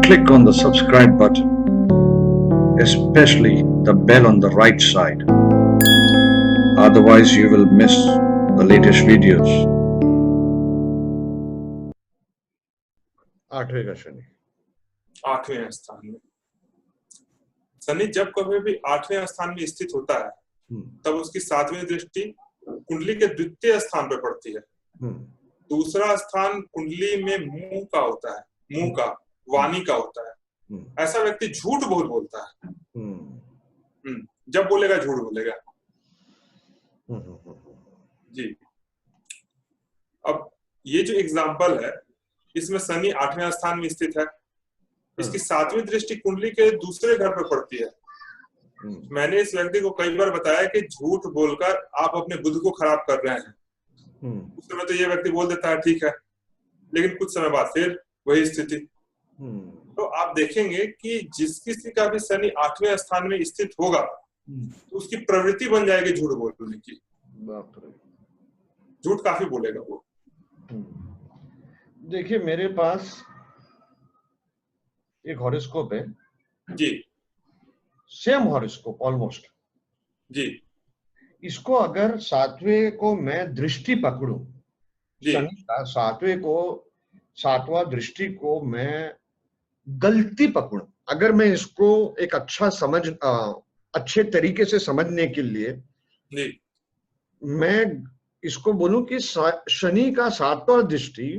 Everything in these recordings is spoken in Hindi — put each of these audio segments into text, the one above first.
Click on the subscribe button, especially the bell on the right side. Otherwise, you will miss the latest videos. आठवें का शनि, आठवें स्थान में शनि जब कभी भी आठवें स्थान में स्थित होता है तब उसकी सातवीं दृष्टि कुंडली के द्वितीय स्थान पर पड़ती है। दूसरा स्थान कुंडली में मुंह का होता है, मुंह का, वाणी का होता है। ऐसा व्यक्ति झूठ बहुत बोलता है। जब बोलेगा झूठ बोलेगा। जी, अब ये जो एग्जाम्पल है इसमें शनि आठवें स्थान में स्थित है, इसकी सातवीं दृष्टि कुंडली के दूसरे घर पर पड़ती है। मैंने इस व्यक्ति को कई बार बताया कि झूठ बोलकर आप अपने बुद्ध को खराब कर रहे हैं। उस समय तो ये व्यक्ति बोल देता है ठीक है, लेकिन कुछ समय बाद फिर वही स्थिति। तो आप देखेंगे कि जिस किसी का भी शनि आठवें स्थान में स्थित होगा तो उसकी प्रवृत्ति बन जाएगी झूठ बोलने की। झूठ काफी बोलेगा वो। देखिए मेरे पास एक हॉरोस्कोप है जी, सेम हॉरोस्कोप ऑलमोस्ट जी, इसको अगर सातवें को मैं दृष्टि पकड़ूं, शनि का सातवां दृष्टि को मैं गलती पकड़ूं, अगर मैं इसको एक अच्छे तरीके से समझने के लिए जी, मैं इसको बोलूं कि शनि का सातवां दृष्टि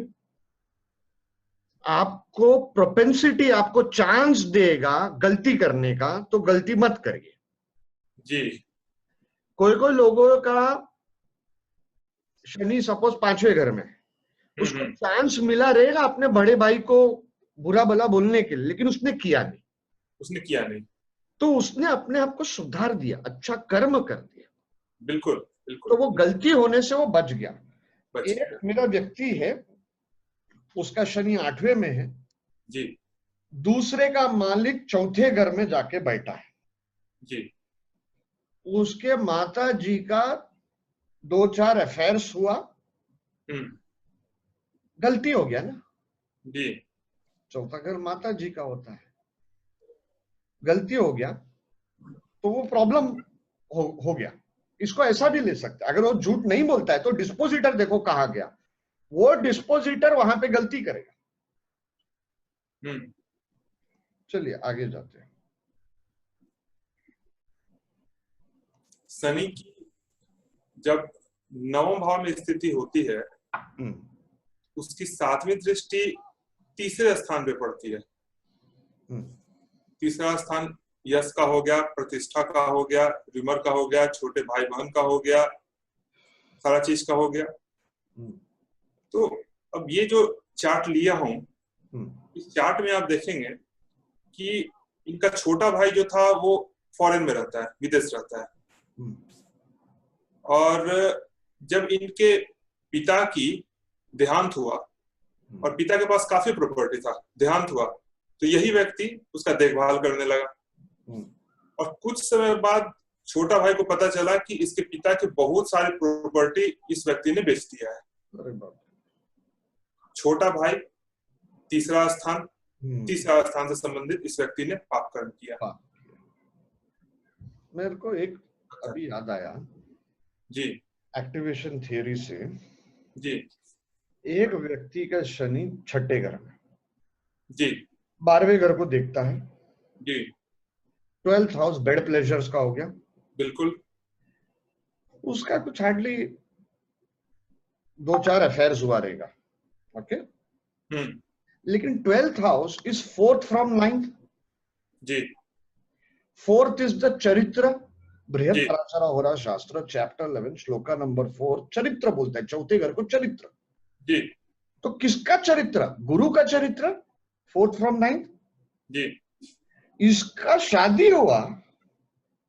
आपको प्रोपेंसिटी, आपको चांस देगा गलती करने का, तो गलती मत करिए। जी, कोई लोगों का शनि सपोज पांचवें घर में, उसको चांस मिला रहेगा अपने बड़े भाई को बुरा भला बोलने के लिए, लेकिन उसने किया नहीं। तो उसने अपने आप को सुधार दिया, अच्छा कर्म कर दिया। बिल्कुल। तो वो गलती होने से वो बच गया। एक मेरा व्यक्ति है, उसका शनि आठवें में है जी, दूसरे का मालिक चौथे घर में जाके बैठा है जी, उसके माता जी का 2-4 अफेयर्स हुआ, गलती हो गया ना जी, चौथा घर माता जी का होता है, गलती हो गया तो वो प्रॉब्लम हो गया। इसको ऐसा भी ले सकते हैं, अगर वो झूठ नहीं बोलता है तो डिस्पोजिटर देखो कहा गया, वो डिस्पोजिटर वहां पे गलती करेगा। चलिए आगे जाते हैं। शनि की जब नवम भाव में स्थिति होती है उसकी सातवीं दृष्टि तीसरे स्थान पे पड़ती है। तीसरा स्थान यश का हो गया, प्रतिष्ठा का हो गया, रिमर का हो गया, छोटे भाई बहन का हो गया, सारा चीज का हो गया। तो अब ये जो चार्ट लिया हूं, इस चार्ट में आप देखेंगे कि इनका छोटा भाई जो था वो फॉरेन में रहता है, विदेश रहता है। और जब इनके पिता की देहांत हुआ और पिता के पास काफी प्रॉपर्टी था, देहांत हुआ तो यही व्यक्ति उसका देखभाल करने लगा। और कुछ समय बाद छोटा भाई को पता चला कि इसके पिता की बहुत सारी प्रॉपर्टी इस व्यक्ति ने बेच दिया है। छोटा भाई तीसरा स्थान से संबंधित इस व्यक्ति ने पाप कर्म किया। मेरे को एक अभी याद आया जी, एक्टिवेशन थियरी से जी, एक व्यक्ति का शनि छठे घर में जी, 12वें घर को देखता है जी, 12th हाउस बेड प्लेजर्स का हो गया, बिल्कुल। उसका कुछ हार्डली 2-4 अफेयर्स हुआ रहेगा, ओके। लेकिन 12th house is 4th from 9th, जी, 4th इज द चरित्र, बृहद जी। पराशरा होरा शास्त्र चैप्टर 11 श्लोका नंबर 4 चरित्र बोलता है, चौथे घर को चरित्र। जी तो किसका चरित्र? गुरु का चरित्र, 4th from 9th। जी इसका शादी हुआ,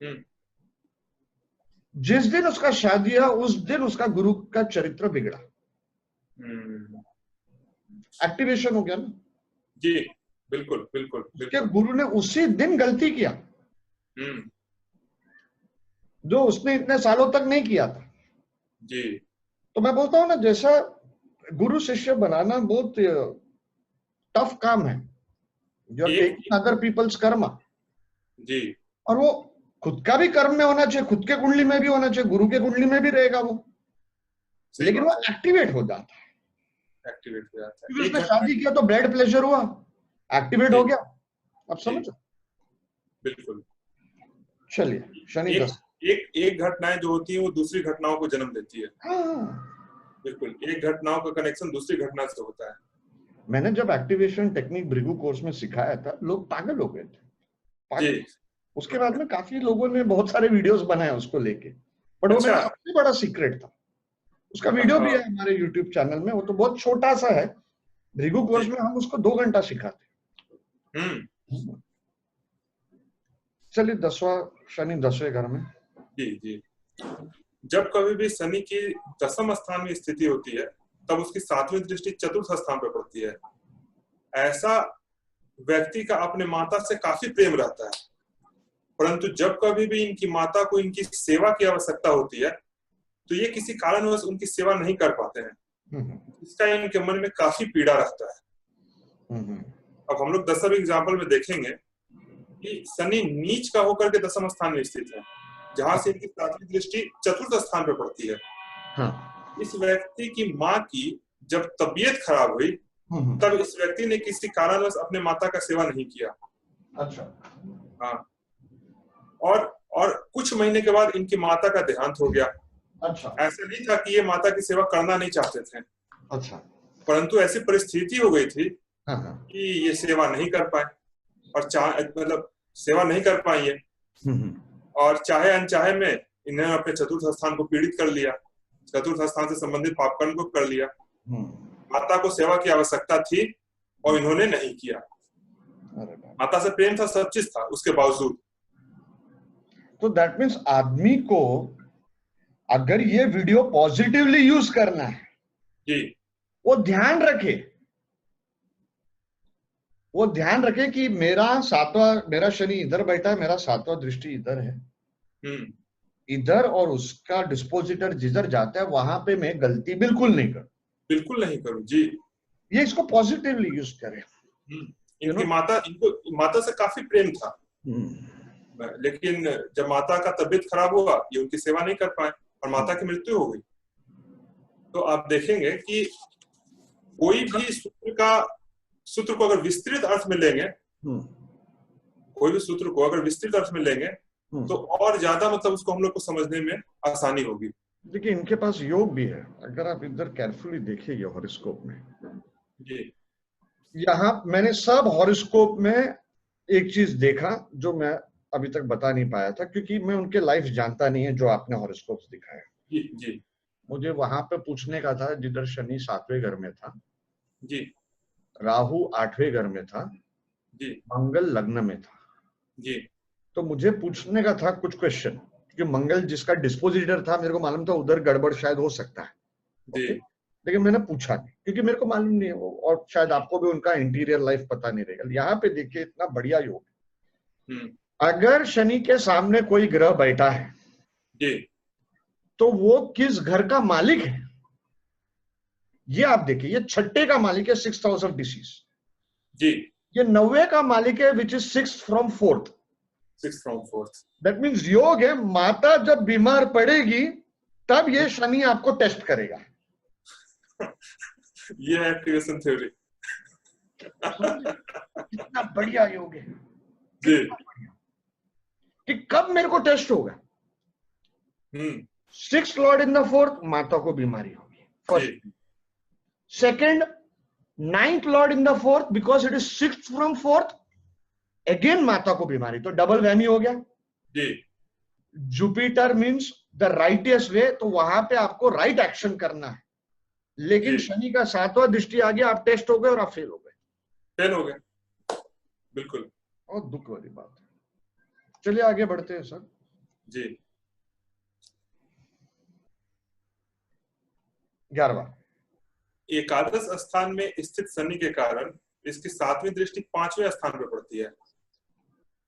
हम्म जिस दिन उसका शादी हुआ उस दिन उसका गुरु का चरित्र बिगड़ा। हम्म, एक्टिवेशन हो गया ना। जी बिल्कुल बिल्कुल उसके बिल्कुल। गुरु ने उसी दिन गलती किया हम्म, जो उसने इतने सालों तक नहीं किया था। जी तो मैं बोलता हूं ना, जैसा गुरु शिष्य बनाना बहुत टफ काम है। यू आर एक टेकिंग अदर पीपल्स कर्म, जी और वो खुद का भी कर्म में होना चाहिए, खुद के कुंडली में भी होना चाहिए, गुरु के कुंडली में भी रहेगा वो, सही लेकिन वो बात एक्टिवेट हो जाता है। है, एक्टिवेट हो जाता क्योंकि है। एक उसने घटना शादी किया तो ब्लड प्रेशर हुआ, एक्टिवेट हो जी गया। अब जी समझो। बिल्कुल। चलिए, शनि एक 10। एक एक घटनाएं जो होती है वो दूसरी घटनाओं को जन्म देती है। हाँ, बिल्कुल, एक घटनाओं का कनेक्शन दूसरी घटना से होता है। मैंने जब एक्टिवेशन टेक्निक भृगु कोर्स में सिखाया था, लोग पागल हो गए थे, जी पागल। उसके बाद में काफी लोगों ने बहुत सारे वीडियोस बनाए उसको लेके, बट वो अच्छा। मेरा सबसे बड़ा सीक्रेट था। उसका वीडियो भी है हमारे यूट्यूब चैनल में, वो तो बहुत छोटा सा है। भृगु कोर्स जी में हम उसको 2 घंटा सिखाते। चलिए, 10वां शनि 10वें घर में। जी जी। जब कभी भी शनि की दसम स्थान में स्थिति होती है तब उसकी 7वीं दृष्टि चतुर्थ स्थान पर पड़ती है। ऐसा व्यक्ति का अपने माता से काफी प्रेम रहता है, परंतु जब कभी भी इनकी माता को इनकी सेवा की आवश्यकता होती है तो ये किसी कारणवश उनकी सेवा नहीं कर पाते हैं। इसका इनके मन में काफी पीड़ा रहता है। अब हम लोग दसम एग्जाम्पल में देखेंगे कि शनि नीच का होकर के दसम स्थान में स्थित है, जहां से इनकी 7वीं दृष्टि चतुर्थ स्थान पर पड़ती है। हाँ। इस व्यक्ति की माँ की जब तबीयत खराब हुई तब इस व्यक्ति ने किसी कारणवश अपने माता का सेवा नहीं किया। अच्छा। हाँ, और कुछ महीने के बाद इनकी माता का देहांत हो गया। अच्छा। ऐसा नहीं था कि ये माता की सेवा करना नहीं चाहते थे, अच्छा। परंतु ऐसी परिस्थिति हो गई थी हाँ हाँ। कि ये सेवा नहीं कर पाए, और मतलब सेवा नहीं कर पाई है, और चाहे अनचाहे में इन्होंने अपने चतुर्थ स्थान को पीड़ित कर लिया, चतुर्थ स्थान से संबंधित पापकर्म को कर लिया। माता को सेवा की आवश्यकता थी और इन्होंने नहीं किया। माता से प्रेम था, सब चीज था, उसके बावजूद। तो दैट मीन्स आदमी को अगर ये वीडियो पॉजिटिवली यूज करना है, जी वो ध्यान रखे, वो ध्यान रखे कि मेरा शनि इधर बैठा है, मेरा 7वां दृष्टि इधर है, इधर, और उसका डिस्पोजिटर जिधर जाता है वहां पे मैं गलती बिल्कुल नहीं करूं, बिल्कुल नहीं करूं। जी, ये इसको पॉजिटिवली यूज करें। इनकी इनको माता से काफी प्रेम था, लेकिन जब माता का तबीयत खराब हुआ ये उनकी सेवा नहीं कर पाए और माता की मृत्यु हो गई। तो आप देखेंगे कि कोई भी सूत्र को अगर विस्तृत अर्थ में लेंगे, कोई भी सूत्र को अगर विस्तृत अर्थ में लेंगे तो और ज्यादा मतलब उसको हम लोग को समझने में आसानी होगी। देखिए, इनके पास योग भी है, अगर आप इधर केयरफुली देखिए हॉरोस्कोप में। जी, यहाँ मैंने सब हॉरोस्कोप में एक चीज देखा जो मैं अभी तक बता नहीं पाया था, क्योंकि मैं उनके लाइफ जानता नहीं है जो आपने हॉरोस्कोप दिखाया। जी जी मुझे वहां पे पूछने का था जिधर शनि 7वें घर में था, जी राहु 8वें घर में था, जी मंगल लग्न में था। जी तो मुझे पूछने का था कुछ क्वेश्चन, क्योंकि मंगल जिसका डिस्पोजिटर था मेरे को मालूम था उधर गड़बड़ शायद हो सकता है। जी लेकिन मैंने पूछा नहीं, क्योंकि मेरे को मालूम नहीं है वो, और शायद आपको भी उनका इंटीरियर लाइफ पता नहीं रहेगा। यहाँ पे देखिए, इतना बढ़िया योग। अगर शनि के सामने कोई ग्रह बैठा है जी तो वो किस घर का मालिक है ये आप देखिए। ये 6ठे का मालिक है, 6th हाउस ऑफ डिसीज। जी, ये 9वें का मालिक है, which is 6th from 4th। 6th from 4th। That means योग है, माता जब बीमार पड़ेगी तब ये शनि आपको टेस्ट करेगा। ये है एक्टिवेशन थ्योरी। कितना बढ़िया योग है जी, कि कब मेरे को टेस्ट होगा। 6th Lord in the 4th, माता को बीमारी होगी first. Second, 9th Lord in the 4th, because it is 6th from 4th, again माता को बीमारी, तो डबल वैमी हो गया। जी, जुपिटर मीन्स द राइटियस वे, तो वहां पे आपको राइट एक्शन करना है। लेकिन जी। शनि का 7वां दृष्टि आ गया, आप टेस्ट हो गए और आप फेल हो गए। फेल हो गए, बिल्कुल। और दुख वाली बात है। चलिए आगे बढ़ते हैं सर। जी। 11वां, एकादश स्थान में स्थित शनि के कारण इसकी 7वीं दृष्टि 5वें स्थान पर पड़ती है।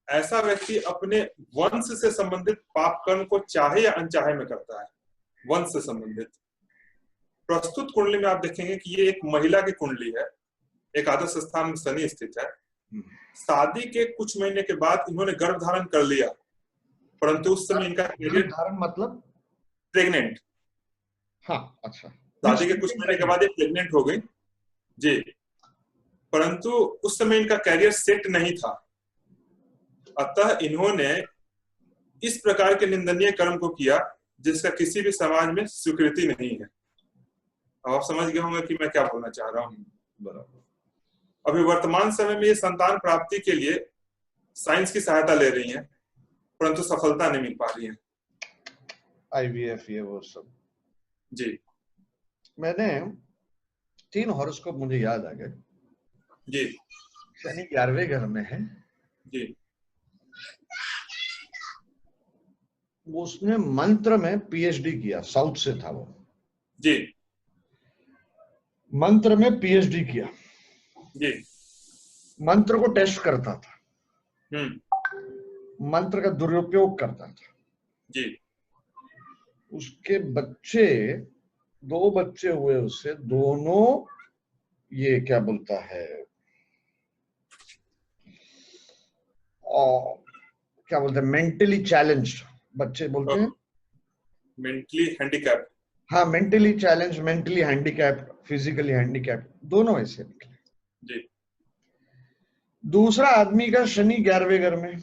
ऐसा व्यक्ति अपने वंश से संबंधित पाप कर्म को चाहे या अनचाहे में करता है। वंश से संबंधित प्रस्तुत कुंडली में आप देखेंगे कि ये एक महिला की कुंडली है, एकादश स्थान में शनि स्थित है। शादी के कुछ महीने के बाद इन्होंने गर्भ धारण कर लिया, परंतु उस समय इनका गर्भ धारण मतलब प्रेग्नेंट, हाँ अच्छा, शादी के कुछ महीने के बाद ये प्रेग्नेंट हो गई जी, परंतु उस समय इनका कैरियर सेट नहीं था। अतः इन्होंने इस प्रकार के निंदनीय कर्म को किया जिसका किसी भी समाज में स्वीकृति नहीं है। अब आप समझ गए होंगे कि मैं क्या बोलना चाह रहा हूँ। बराबर। अभी वर्तमान समय में ये संतान प्राप्ति के लिए साइंस की सहायता ले रही हैं, परंतु सफलता नहीं मिल पा रही है। IVF ये वो सब जी। मैंने 3 हॉरोस्कोप मुझे याद आ गए जी। शनि 11वें घर में है। जी। उसने मंत्र में PhD किया, साउथ से था वो। जी। मंत्र में PhD किया, जी। मंत्र को टेस्ट करता था, मंत्र का दुरुपयोग करता था। जी। उसके बच्चे 2 बच्चे हुए उससे, दोनों ये क्या बोलता है, और क्या बोलते हैं, मेंटली चैलेंज्ड बच्चे बोलते हैं, मेंटली हैंडीकैप। हाँ mentally challenge, mentally handicapped, physically handicapped, दोनों ऐसे निकले। जी। दूसरा आदमी का शनि 11वें घर में,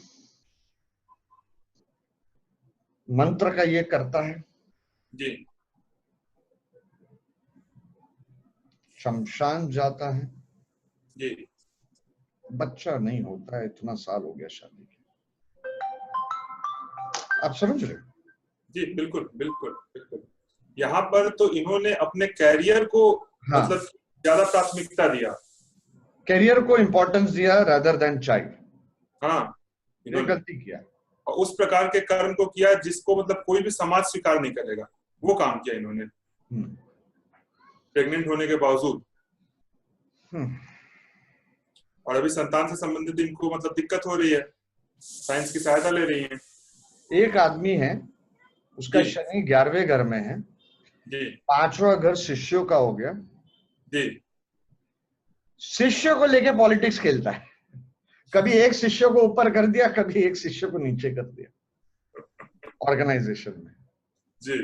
मंत्र का ये करता है, जी। शमशान जाता है, जी। बच्चा नहीं होता है, इतना साल हो गया शादी के। आप समझ रहे हो? जी बिल्कुल बिल्कुल बिल्कुल। यहाँ पर तो इन्होंने अपने कैरियर को हाँ, मतलब ज्यादा प्राथमिकता दिया, करियर को इंपॉर्टेंस दिया rather than चाइल्ड। हाँ ये इन्होंने गलती किया। और उस प्रकार के कर्म को किया जिसको मतलब कोई भी समाज स्वीकार नहीं करेगा, वो काम किया इन्होंने प्रेग्नेंट होने के बावजूद। और अभी संतान से संबंधित इनको मतलब दिक्कत हो रही है, साइंस की सहायता ले रही है। एक आदमी है, उसका जी। शनि 11वें घर में है, जी। 5वां घर शिष्यों का हो गया। जी। शिष्य को लेके पॉलिटिक्स खेलता है, कभी एक शिष्य को ऊपर कर दिया, कभी एक शिष्य को नीचे कर दिया ऑर्गेनाइजेशन में। जी।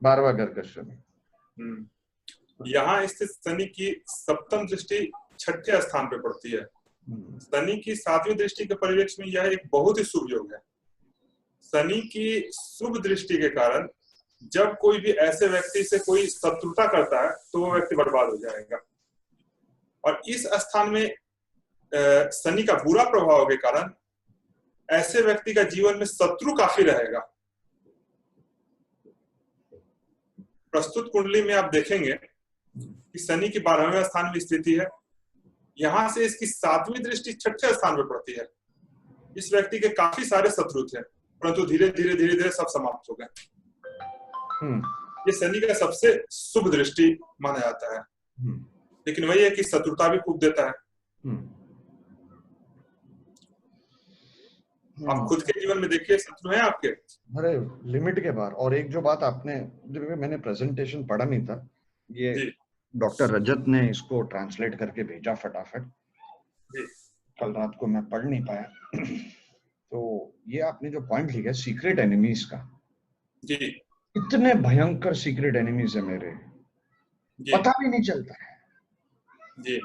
12वां घर का शनि। यहाँ स्थित शनि की 7वीं दृष्टि 6ठे स्थान पे पड़ती है। शनि की 7वीं दृष्टि के परिवेश में यह एक बहुत ही शुभ योग है। शनि की शुभ दृष्टि के कारण जब कोई भी ऐसे व्यक्ति से कोई शत्रुता करता है तो वो व्यक्ति बर्बाद हो जाएगा। और इस स्थान में शनि का बुरा प्रभाव के कारण ऐसे व्यक्ति का जीवन में शत्रु काफी रहेगा। प्रस्तुत कुंडली में आप देखेंगे कि शनि की 12वें स्थान में स्थिति है, यहां से इसकी 7वीं दृष्टि 6ठे स्थान पर पड़ती है। इस व्यक्ति के काफी सारे शत्रु थे, परंतु धीरे धीरे सब समाप्त हो गए। ये शनि का सबसे शुभ दृष्टि माना जाता है, लेकिन वही है कि शत्रुता भी खूब देता है। आप खुद के जीवन में देखिए, शत्रु हैं आपके, अरे लिमिट के बाहर। और एक जो बात आपने, मैंने प्रेजेंटेशन पढ़ा नहीं था, ये डॉक्टर रजत ने इसको ट्रांसलेट करके भेजा फटाफट, कल रात को मैं पढ़ नहीं पाया। तो ये आपने जो पॉइंट लिखा है सीक्रेट एनिमीज का, जी इतने भयंकर सीक्रेट एनिमीज है मेरे, पता भी नहीं चलता है जी,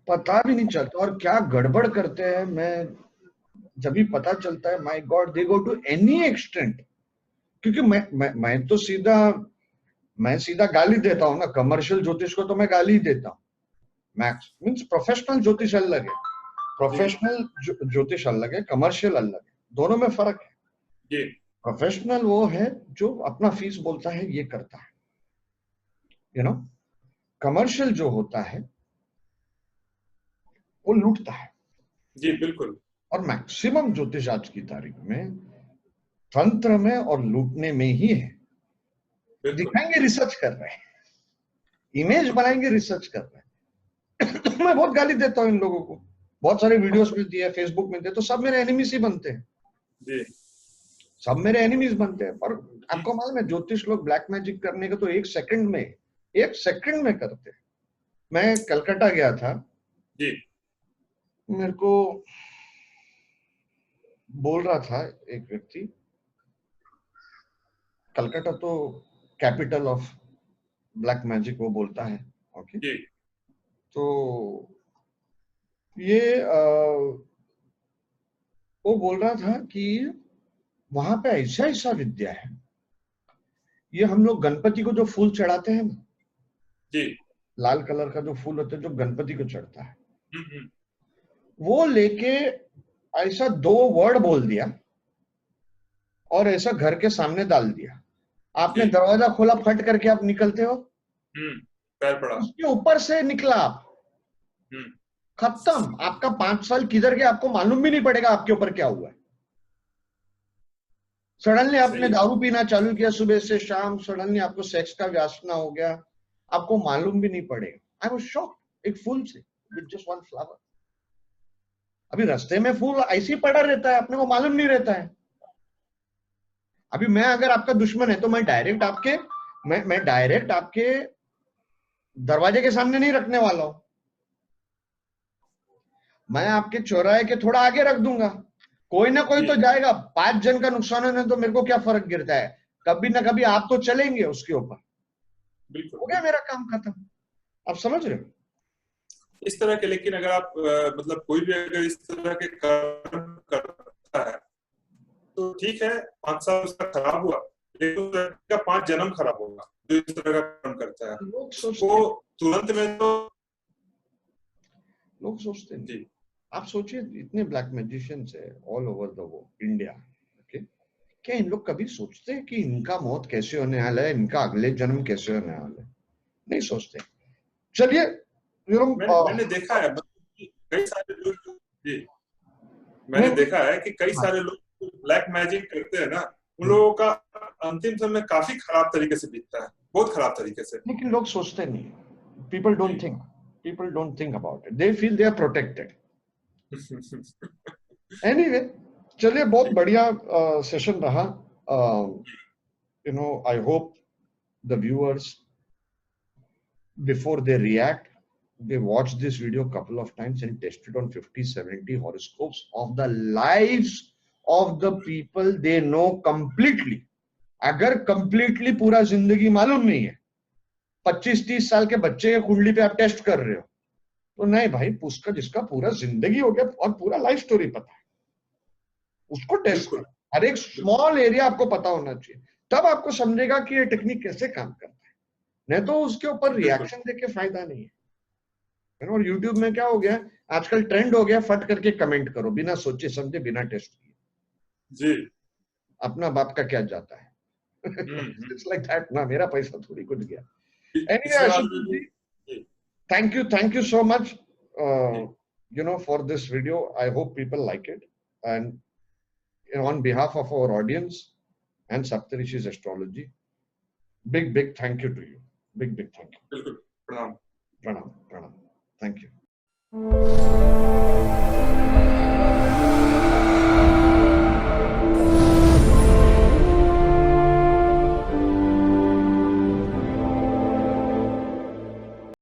पता भी नहीं चलता। और क्या गड़बड़ करते हैं, मैं जब भी पता चलता है, my God, they go to any extent. क्योंकि मैं तो सीधा गाली देता हूँ ना, कमर्शियल ज्योतिष को तो मैं गाली देता हूँ। मैक्स मींस प्रोफेशनल ज्योतिष अलग है, प्रोफेशनल ज्योतिष अलग है, कमर्शियल अलग है, दोनों में फर्क है। जी प्रोफेशनल वो है जो अपना फीस बोलता है, ये करता है, यू नो। कमर्शियल जो होता है वो लूटता है। जी बिल्कुल। और मैक्सिमम ज्योतिष आज की तारीख में तंत्र में और लूटने में ही है। बिल्कुल दिखाएंगे रिसर्च कर रहे हैं, इमेज बनाएंगे रिसर्च कर रहे हैं। मैं बहुत गाली देता हूँ इन लोगों को, बहुत सारे वीडियोस में दिए, फेसबुक में दिए, तो सब मेरे एनिमीज ही बनते हैं, जी सब मेरे एनिमीज बनते हैं। पर आपको मालूम है ज्योतिष लोग ब्लैक मैजिक करने का तो एक सेकंड में करते हैं। मैं कलकत्ता गया था, जी मेरे को बोल रहा था एक व्यक्ति, कलकत्ता तो कैपिटल ऑफ ब्लैक मैजिक वो बोलता है, ओके। जी तो ये वो बोल रहा था कि वहां पे ऐसा ऐसा विद्या है, ये हम लोग गणपति को जो फूल चढ़ाते हैं ना, जी लाल कलर का जो फूल होता है जो गणपति को चढ़ता है, हम्म, वो लेके ऐसा 2 वर्ड बोल दिया और ऐसा घर के सामने डाल दिया। आपने जी दरवाजा खोला, फट करके आप निकलते हो, पैर पड़ा। उसके ऊपर से निकला आप, हम्म, खत्म। आपका 5 साल किधर गया आपको मालूम भी नहीं पड़ेगा आपके ऊपर क्या हुआ है। सडनली आपने सही। दारू पीना चालू किया सुबह से शाम, सडनली आपको सेक्स का वासना हो गया, आपको मालूम भी नहीं पड़ेगा। आई वाज शॉक्ड, एक फूल से, विद जस्ट 1 फ्लावर। अभी रास्ते में फूल ऐसे ही पड़ा रहता है, अपने को मालूम नहीं रहता है। अभी मैं अगर आपका दुश्मन है तो मैं डायरेक्ट आपके दरवाजे के सामने नहीं रखने वाला हूं, मैं आपके चौराहे के थोड़ा आगे रख दूंगा। कोई ना कोई तो जाएगा, 5 जन का नुकसान होने तो मेरे को क्या फर्क गिरता है, कभी ना कभी आप तो चलेंगे उसके ऊपर, बिल्कुल हो गया मेरा काम खत्म। आप समझ रहे हो? इस तरह के। लेकिन अगर आप मतलब कोई भी अगर इस तरह के कर्म करता है तो ठीक है, 5 साल उसका खराब हुआ, लेकिन उसका 5 जन्म खराब होगा जो इस तरह का कर्म करता है। लोग वो तुरंत में तो लोग सोचते हैं। जी आप सोचिए, इतने ब्लैक मैजिशियंस है all over the India, okay. क्या इन लोग कभी सोचते हैं कि इनका मौत कैसे होने वाला है, इनका अगले जन्म कैसे होने वाला है? नहीं सोचते। चलिए, मैंने देखा है कई सारे लोग जी मैंने देखा है कि कई सारे लोग ब्लैक मैजिक करते हैं ना, उन लोगों का अंतिम समय काफी खराब तरीके से बीतता है, बहुत खराब तरीके से। लेकिन लोग सोचते नहीं, people don't think about it, they feel they are protected. Anyway, चलिए, बहुत बढ़िया सेशन रहा। I hope the viewers, before they react, they watch this video a couple of times and test it on 50-70 horoscopes of the lives of the people they know completely. अगर completely पूरा जिंदगी मालूम नहीं है, 25-30 साल के बच्चे के कुंडली पे आप टेस्ट कर रहे हो, तो नहीं भाई, उसका जिसका पूरा जिंदगी हो गया और पूरा लाइफ स्टोरी पता है, उसको टेस्ट करो। हर एक स्मॉल एरिया आपको पता होना चाहिए, तब आपको समझेगा कि ये टेक्निक कैसे काम करता है। नहीं तो उसके ऊपर रिएक्शन देके फायदा नहीं है। और यूट्यूब में क्या हो गया आजकल, ट्रेंड हो गया, फट करके कमेंट करो बिना सोचे समझे, बिना टेस्ट किए। जी अपना बाप का क्या जाता है? इट्स लाइक दैट ना, मेरा पैसा थोड़ी कुछ गया। Anyway, Ashutosh ji, thank you so much for this video. I hope people like it, and on behalf of our audience and Saptarishi's Astrology, big thank you to you. Big thank you. बिल्कुल, प्रणाम Pranam. Thank you.